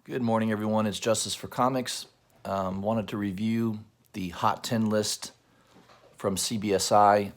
Good morning, everyone. It's Justice for Comics. Wanted to review the Hot 10 list from CBSI.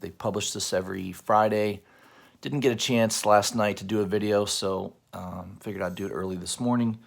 They publish this every Friday. Didn't get a chance last night to do a video, so figured I'd do it early this morning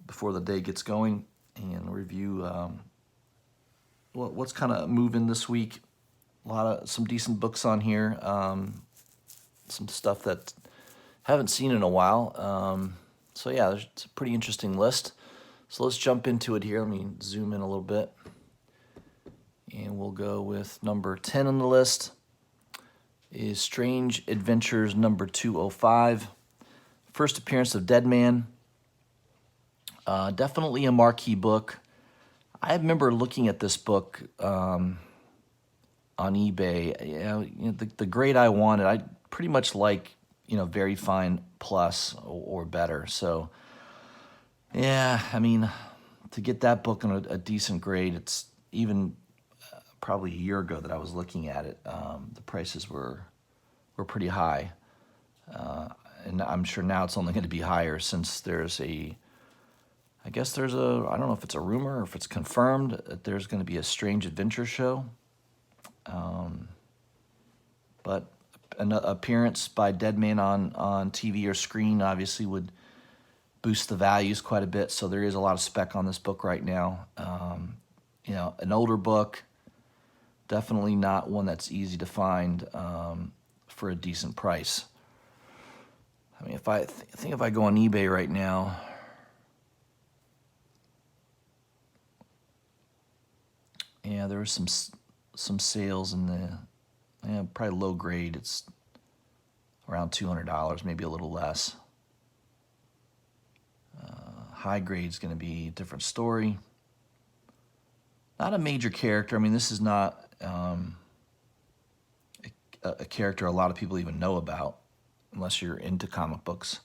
before the day gets going and review what's kind of moving this week. Some decent books on here. Some stuff that haven't seen in a while. So yeah, it's a pretty interesting list. So let's jump into it here. Let me zoom in a little bit. And we'll go with number 10 on the list is Strange Adventures number 205. First appearance of Dead Man. Definitely a marquee book. I remember looking at this book on eBay. The grade I wanted, I pretty much like, very fine plus or better. So, yeah, I mean, to get that book on a decent grade, it's even probably a year ago that I was looking at it. The prices were pretty high. And I'm sure now it's only going to be higher since I don't know if it's a rumor or if it's confirmed that there's going to be a Strange Adventure show. But an appearance by Dead Man on TV or screen obviously would boost the values quite a bit. So there is a lot of spec on this book right now. An older book, definitely not one that's easy to find for a decent price. I mean, if I go on eBay right now, yeah, there was some sales in the probably low grade. It's around $200, maybe a little less. High grade is going to be a different story. Not a major character. I mean, this is not a character a lot of people even know about, unless you're into comic books,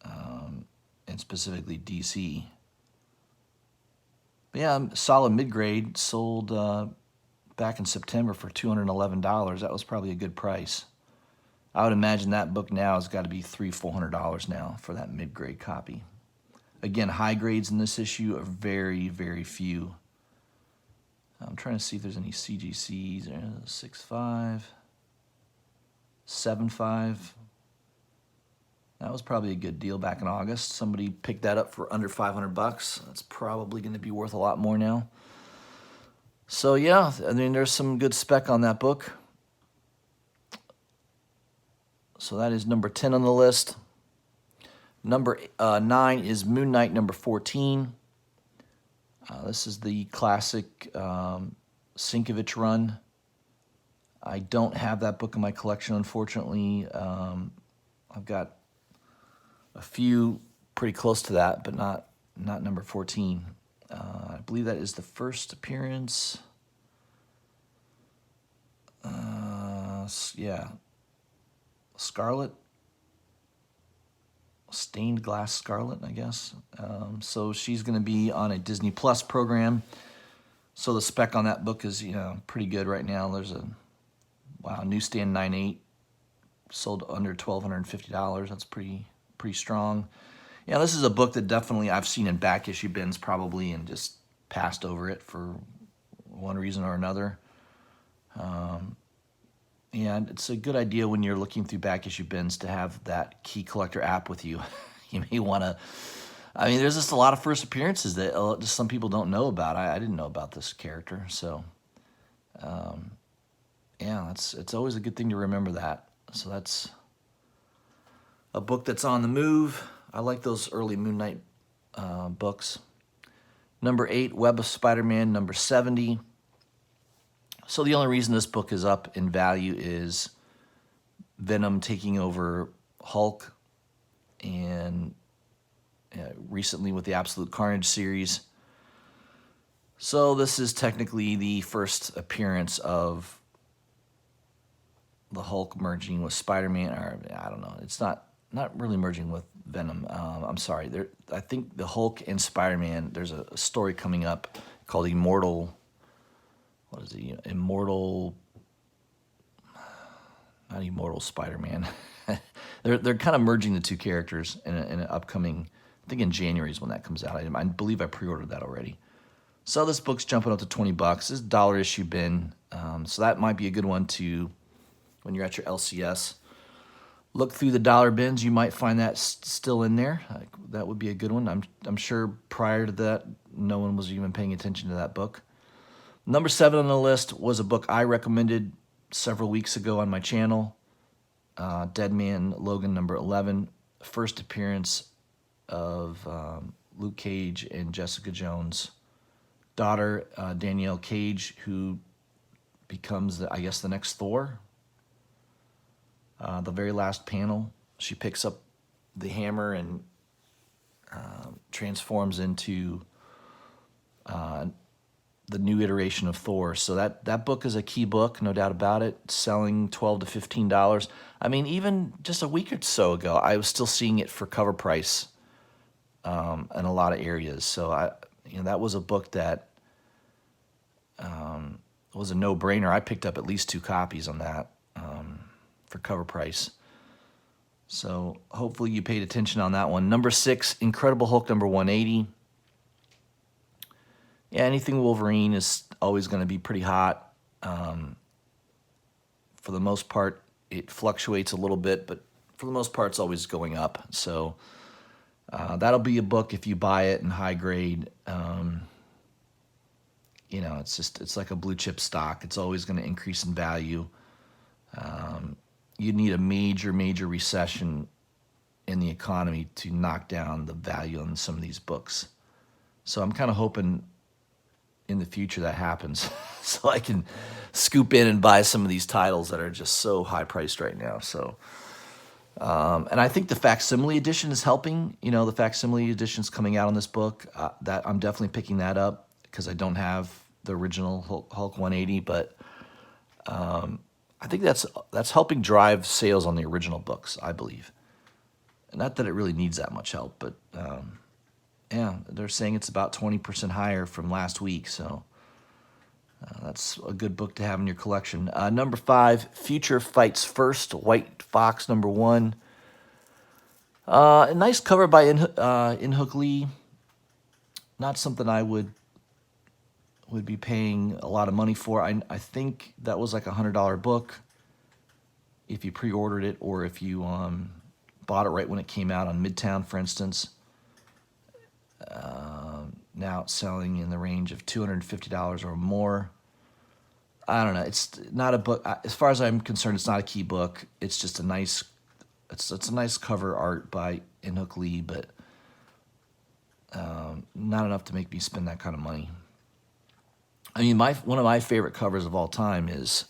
and specifically DC. But yeah, solid mid-grade, sold back in September for $211. That was probably a good price. I would imagine that book now has got to be $300-$400 now for that mid-grade copy. Again, high grades in this issue are very, very few. I'm trying to see if there's any CGCs. 6.5, 7.5. That was probably a good deal back in August. Somebody picked that up for under $500. That's probably going to be worth a lot more now. So yeah, I mean, there's some good spec on that book. So that is number 10 on the list. Number 9 is Moon Knight number 14. This is the classic Sienkiewicz run. I don't have that book in my collection, unfortunately. I've got a few pretty close to that, but not number 14. I believe that is the first appearance. Yeah. Scarlet. Stained Glass Scarlet, I guess. So she's going to be on a Disney Plus program. So the spec on that book is, pretty good right now. There's a newsstand 9.8, sold under $1,250. That's pretty strong. Yeah, this is a book that definitely I've seen in back issue bins probably and just passed over it for one reason or another. And it's a good idea when you're looking through back issue bins to have that key collector app with you. You may want to, there's just a lot of first appearances that just some people don't know about. I didn't know about this character. So, it's always a good thing to remember that. So that's a book that's on the move. I like those early Moon Knight books. Number 8, Web of Spider-Man, number 70. So the only reason this book is up in value is Venom taking over Hulk, and recently with the Absolute Carnage series. So this is technically the first appearance of the Hulk merging with Spider-Man, or I don't know. It's not really merging with Venom. I'm sorry. I think the Hulk and Spider-Man, there's a story coming up called Immortal. What is he? Immortal, not Immortal Spider-Man. They're kind of merging the two characters in an upcoming I think in January is when that comes out. I believe I pre-ordered that already. So this book's jumping up to $20. This is dollar issue bin. So that might be a good one to, when you're at your LCS, look through the dollar bins. You might find that still in there. That would be a good one. I'm sure prior to that, no one was even paying attention to that book. Number 7 on the list was a book I recommended several weeks ago on my channel. Dead Man Logan, number 11. First appearance of Luke Cage and Jessica Jones' daughter, Danielle Cage, who becomes, I guess, the next Thor. The very last panel, she picks up the hammer and transforms into the new iteration of Thor. So that book is a key book, no doubt about it, selling $12 to $15. I mean, even just a week or so ago, I was still seeing it for cover price in a lot of areas. So that was a book that was a no-brainer. I picked up at least 2 copies on that for cover price. So hopefully you paid attention on that one. Number 6, Incredible Hulk number 180. Yeah, anything Wolverine is always going to be pretty hot. For the most part, it fluctuates a little bit, but for the most part, it's always going up. So that'll be a book if you buy it in high grade. It's like a blue chip stock. It's always going to increase in value. You need a major recession in the economy to knock down the value on some of these books. So I'm kind of hoping in the future that happens so I can scoop in and buy some of these titles that are just so high priced right now. So and I think the facsimile edition is helping. The facsimile edition's coming out on this book. That I'm definitely picking that up because I don't have the original Hulk 180, but I think that's helping drive sales on the original books, I believe. Not that it really needs that much help, but yeah, they're saying it's about 20% higher from last week, so that's a good book to have in your collection. Number 5, Future Fights First, White Fox number 1. A nice cover by In-Hook Lee. Not something I would be paying a lot of money for. I think that was like a $100 book if you pre-ordered it, or if you bought it right when it came out on Midtown, for instance. Now it's selling in the range of $250 or more. I don't know. It's not a book. As far as I'm concerned, it's not a key book. It's just a nice. It's a nice cover art by In-Hook Lee, but not enough to make me spend that kind of money. I mean, one of my favorite covers of all time is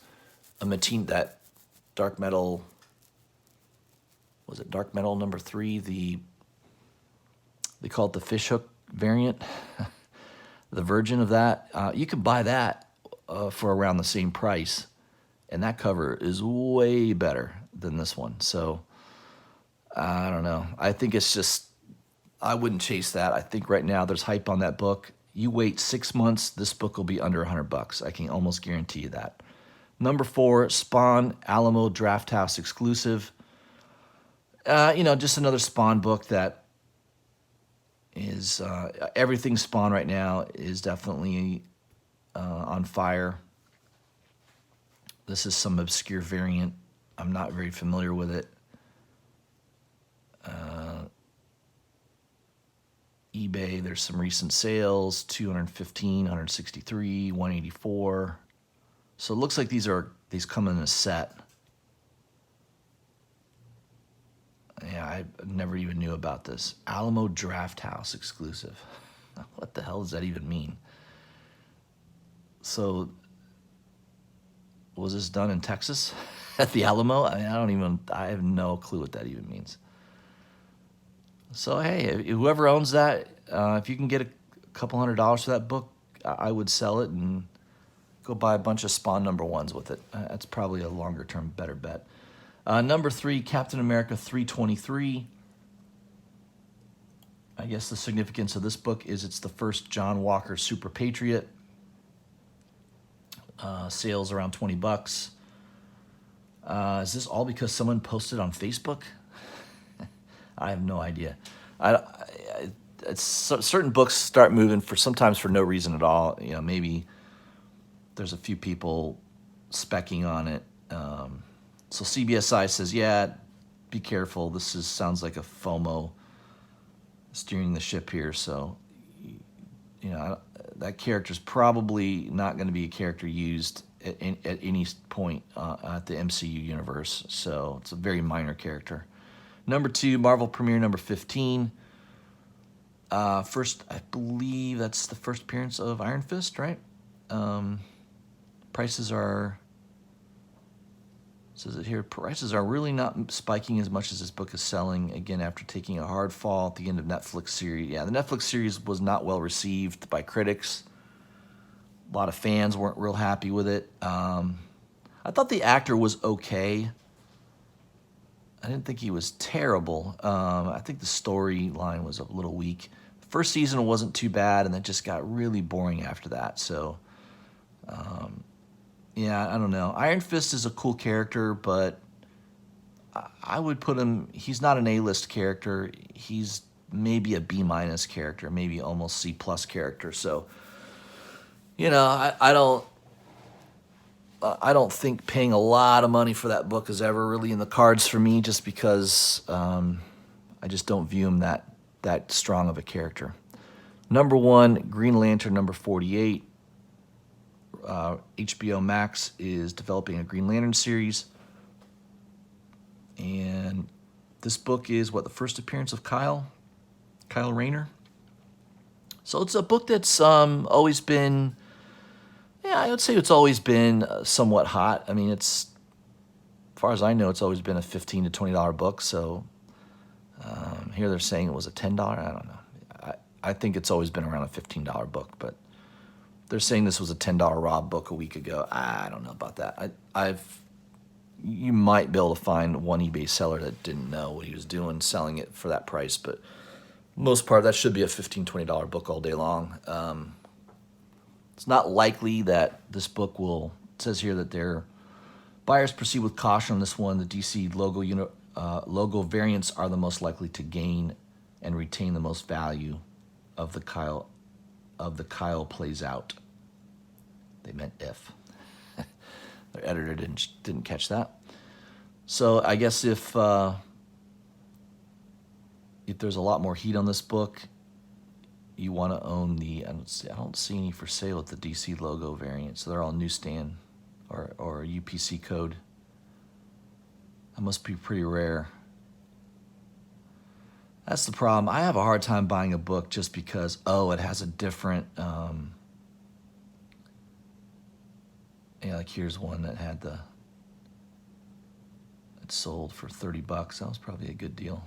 that Dark Metal. Was it Dark Metal number 3? They call it the fishhook variant. The version of that. You can buy that for around the same price, and that cover is way better than this one. So I don't know. I think it's just, I wouldn't chase that. I think right now there's hype on that book. You wait 6 months, this book will be under $100. I can almost guarantee you that. Number 4, Spawn Alamo Drafthouse exclusive. Just another Spawn book that is everything Spawn right now is definitely on fire. This is some obscure variant. I'm not very familiar with it. eBay, there's some recent sales, 215, 163, 184. So it looks like these come in a set. Yeah, I never even knew about this. Alamo Drafthouse exclusive. What the hell does that even mean? So, was this done in Texas at the Alamo? I mean, I have no clue what that even means. So, hey, whoever owns that, if you can get a couple $100 for that book, I would sell it and go buy a bunch of Spawn number 1s with it. That's probably a longer term, better bet. Number 3, Captain America 323. I guess the significance of this book is it's the first John Walker Super Patriot. Sales around $20. Is this all because someone posted on Facebook? I have no idea. Certain books start moving sometimes for no reason at all. Maybe there's a few people specking on it. So CBSI says, yeah, be careful. Sounds like a FOMO steering the ship here. So, that character's probably not going to be a character used at any point at the MCU universe. So it's a very minor character. Number 2, Marvel Premiere number 15. First, I believe that's the first appearance of Iron Fist, right? Prices are, says it here, prices are really not spiking as much as this book is selling, again, after taking a hard fall at the end of Netflix series. Yeah, the Netflix series was not well received by critics. A lot of fans weren't real happy with it. I thought the actor was okay. I didn't think he was terrible. I think the storyline was a little weak. The first season wasn't too bad, and it just got really boring after that. So, yeah, I don't know. Iron Fist is a cool character, but I would put him, he's not an A-list character. He's maybe a B- character, maybe almost C+ character. So, I don't think paying a lot of money for that book is ever really in the cards for me, just because I just don't view him that strong of a character. Number 1, Green Lantern number 48. HBO Max is developing a Green Lantern series. And this book is, the first appearance of Kyle Rayner. So it's a book that's always been, I would say it's always been somewhat hot. I mean, as far as I know, it's always been a $15 to $20 book. So here they're saying it was a $10. I don't know. I think it's always been around a $15 book, but they're saying this was a $10 raw book a week ago. I don't know about that. You might be able to find one eBay seller that didn't know what he was doing selling it for that price, but most part that should be a $15, $20 book all day long. It's not likely that this book will, it says here that their buyers proceed with caution on this one. The DC logo variants are the most likely to gain and retain the most value of the Kyle plays out. They meant if. Their editor didn't catch that. So I guess if there's a lot more heat on this book, you want to own I don't see any for sale at the DC logo variant. So they're all newsstand or UPC code. That must be pretty rare. That's the problem. I have a hard time buying a book just because, it has a different, like here's one that it sold for $30. That was probably a good deal.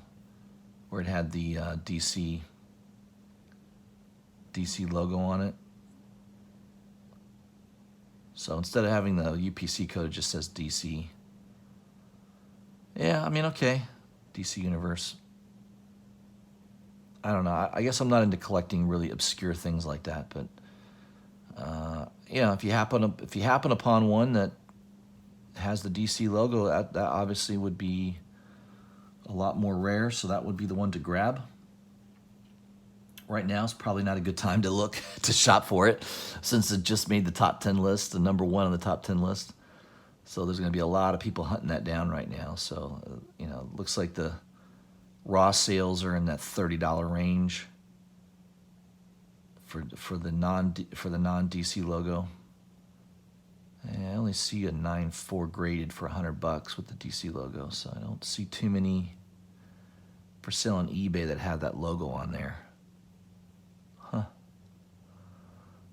Where it had the DC logo on it. So instead of having the UPC code, it just says DC. Yeah, I mean, okay. DC Universe. I don't know. I guess I'm not into collecting really obscure things like that, but if you happen upon one that has the DC logo, that obviously would be a lot more rare. So that would be the one to grab. Right now is probably not a good time to look to shop for it, since it just made the top 10 list, the number 1 on the top 10 list. So there's going to be a lot of people hunting that down right now. So it looks like the raw sales are in that $30 range for the non DC logo. And I only see a 9.4 graded for $100 with the DC logo, so I don't see too many for sale on eBay that have that logo on there. Huh.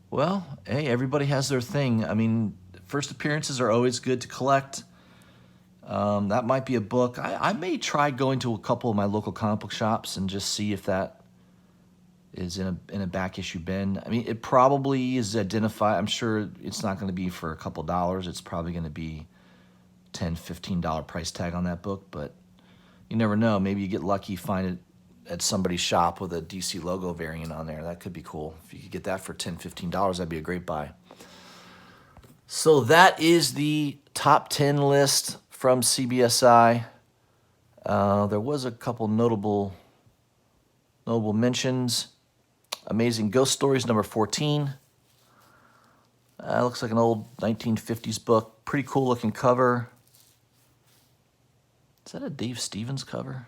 Well, hey, everybody has their thing. I mean, first appearances are always good to collect. That might be a book. I may try going to a couple of my local comic book shops and just see if that is in a back issue bin. I mean, it probably is identified. I'm sure it's not going to be for a couple dollars. It's probably going to be $10, $15 price tag on that book, but you never know. Maybe you get lucky, find it at somebody's shop with a DC logo variant on there. That could be cool. If you could get that for $10, $15, that'd be a great buy. So that is the top 10 list from CBSI. There was a couple notable Notable mentions, Amazing Ghost Stories, number 14. Looks like an old 1950s book. Pretty cool looking cover. Is that a Dave Stevens cover?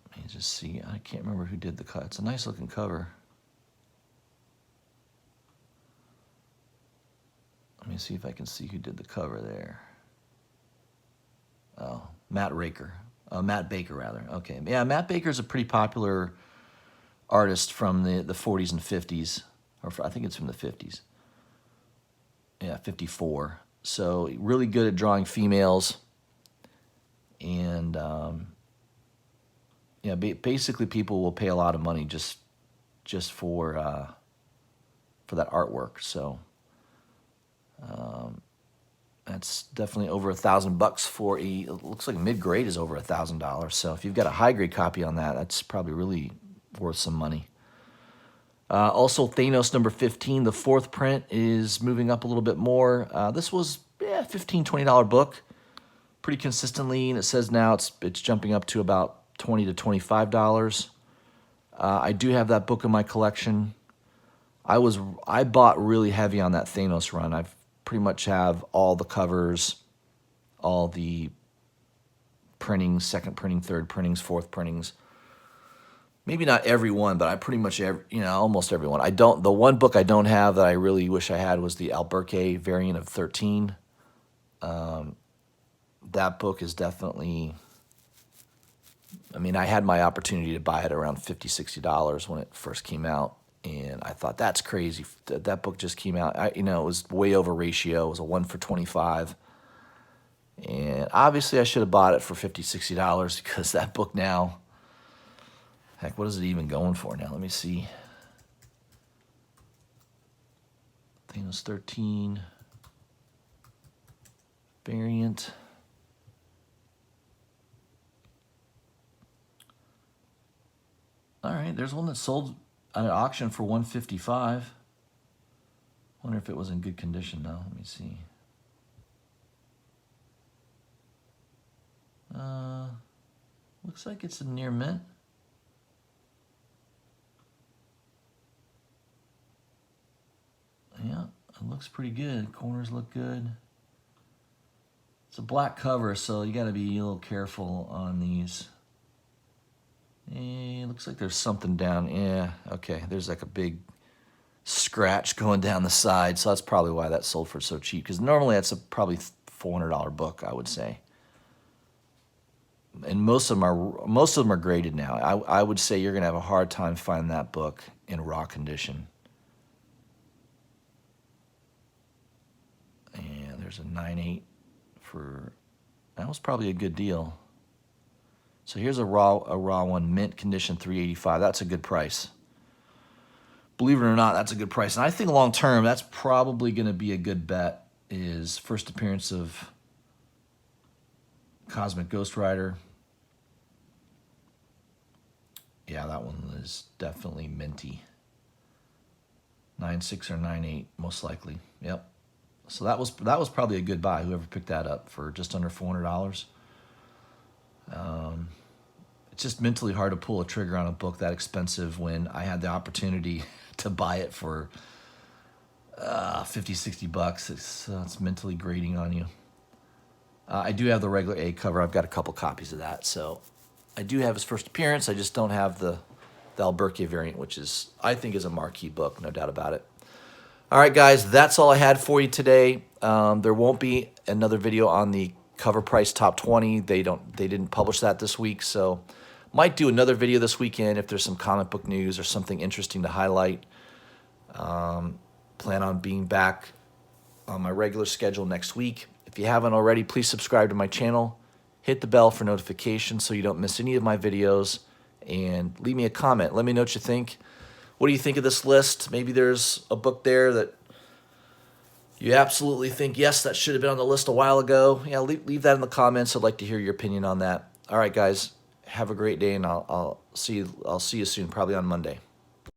Let me just see. I can't remember who did the cut. It's a nice looking cover. Let me see if I can see who did the cover there. Oh, Matt Baker. Matt Baker, rather. Okay. Yeah, Matt Baker's a pretty popular artist from the 40s and 50s. I think it's from the 50s. Yeah, 54. So really good at drawing females. And yeah, basically people will pay a lot of money just for that artwork. So that's definitely over $1,000 for it looks like mid-grade is over $1,000. So if you've got a high-grade copy on that, that's probably really worth some money. Also, Thanos number 15, the 4th print, is moving up a little bit more. This was $15, $20 book pretty consistently, and it says now it's jumping up to about $20 to $25. I do have that book in my collection. I bought really heavy on that Thanos run. I've pretty much have all the covers, all the printings, 2nd printing, 3rd printings, 4th printings. Maybe not every one, but I pretty much almost every one. The one book I don't have that I really wish I had was the Albuquerque variant of 13. That book is definitely, I had my opportunity to buy it around $50, $60 when it first came out. And I thought, that's crazy. That book just came out. It was way over ratio. It was a 1 for 25. And obviously I should have bought it for $50, $60 because that book now, heck, what is it even going for now? Let me see. Thanos 13 variant. All right, there's one that sold at an auction for $155. Wonder if it was in good condition though. Let me see. Looks like it's in near mint. Yeah, it looks pretty good. Corners look good. It's a black cover, so you got to be a little careful on these. It looks like there's something down. Yeah, okay. There's like a big scratch going down the side, so that's probably why that sold for so cheap. Because normally that's a probably $400 book, I would say. And most of them are graded now. I would say you're gonna have a hard time finding that book in raw condition. And there's a 9.8 for that was probably a good deal. So here's a raw one, mint condition, $385. That's a good price. Believe it or not, that's a good price. And I think long term, that's probably going to be a good bet. Is first appearance of Cosmic Ghost Rider. Yeah, that one is definitely minty. 9.6 or 9.8, most likely. Yep. So that was probably a good buy. Whoever picked that up for just under $400. It's just mentally hard to pull a trigger on a book that expensive when I had the opportunity to buy it for $50, $60. It's mentally grating on you. I do have the regular A cover. I've got a couple copies of that. So I do have his first appearance. I just don't have the Albuquerque variant, which I think is a marquee book, no doubt about it. All right, guys, that's all I had for you today. There won't be another video on the cover price top 20. They didn't publish that this week, so might do another video this weekend if there's some comic book news or something interesting to highlight. Plan on being back on my regular schedule next week. If you haven't already, please subscribe to my channel. Hit the bell for notifications so you don't miss any of my videos. And leave me a comment. Let me know what you think. What do you think of this list? Maybe there's a book there that you absolutely think, yes, that should have been on the list a while ago. Yeah, leave that in the comments. I'd like to hear your opinion on that. All right, guys, have a great day, and I'll see you soon, probably on Monday.